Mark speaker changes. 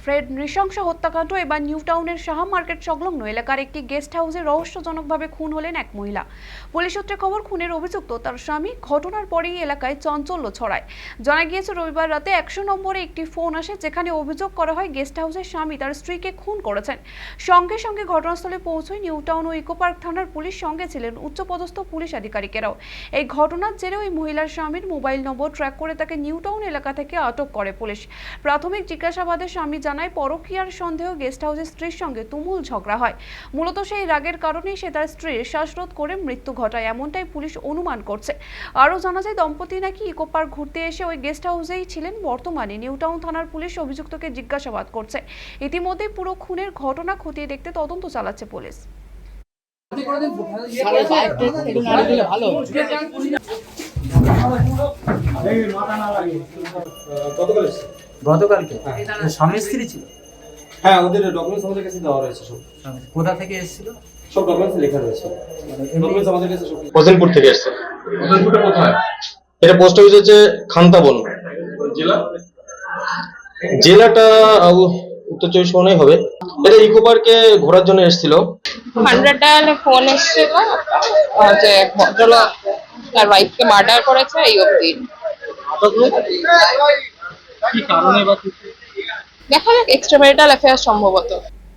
Speaker 1: ফের নৃশংস হত্যাকাণ্ড। এবার নিউ টাউনের সাহা মার্কেট সংলগ্ন এলাকার একটি গেস্ট হাউসে রহস্যজনকভাবে খুন হলেন এক মহিলা। পুলিশ সূত্রে খবর, খুনের অভিযুক্ত তার স্বামী। ঘটনার পরেই এলাকায় চাঞ্চল্য ছড়ায়। জানা গিয়েছে, রবিবার রাতে 100 নম্বরে একটি ফোন আসে, যেখানে অভিযোগ করা হয় গেস্ট হাউসের স্বামী তার স্ত্রীকে খুন করেছেন। সঙ্গে সঙ্গে ঘটনাস্থলে পৌঁছয় নিউ টাউন ও ইকো পার্ক থানার পুলিশ। সঙ্গে ছিলেন উচ্চপদস্থ পুলিশ আধিকারিকেরাও। এই ঘটনার জেরে ওই মহিলার স্বামীর মোবাইল নম্বর ট্র্যাক করে তাকে নিউ টাউন এলাকা থেকে আটক করে পুলিশ। প্রাথমিক জিজ্ঞাসাবাদে স্বামী জানায়, পরকীয়ার সন্দেহ গেস্ট হাউসের স্ত্রীর সঙ্গে তুমুল ঝগড়া হয়। মূলত সেই রাগের কারণেই সে তার স্ত্রীর শ্বাসরোধ করে মৃত্যু ঘটায়, এমনটাই পুলিশ অনুমান করছে। আরও জানা যায়, দম্পতি নাকি ইকো পার্ক ঘুরতে এসে ওই গেস্ট হাউসেই ছিলেন। বর্তমানে নিউ টাউন থানার পুলিশ অভিযুক্তকে জিজ্ঞাসাবাদ করছে। ইতিমধ্যেই পুরো খুনের ঘটনা খতিয়ে দেখতে তদন্ত চালাচ্ছে পুলিশ।
Speaker 2: গতকালকে স্বামী স্ত্রী ছিল।
Speaker 3: হ্যাঁ, ওদের ডকুমেন্টস আমাদের কাছে দেওয়া রয়েছে সব।
Speaker 2: কোথা থেকে এসেছিল?
Speaker 3: সব ডকুমেন্টস লেখা রয়েছে। ডকুমেন্টস আমাদের কাছে সব।
Speaker 4: ওজনপুর থেকে এসেছে।
Speaker 3: ওজনপুরটা কোথায়?
Speaker 4: এটা পোস্ট অফিস হচ্ছে খান্তাবন।
Speaker 3: জেলা?
Speaker 4: জেলাটা উত্তর 24 পরগনাই হবে। এটা ইকো পার্কে ঘোরার জন্য এসেছিল।
Speaker 5: 100 ডায়ালে ফোন এসেছিল যে ভদ্রলোক তার ওয়াইফকে মার্ডার করেছে। এই অবধি
Speaker 3: কি কারণে বা
Speaker 5: দেখা যাক, এক্সট্রা ম্যারিটাল অ্যাফেয়ার সম্ভবত।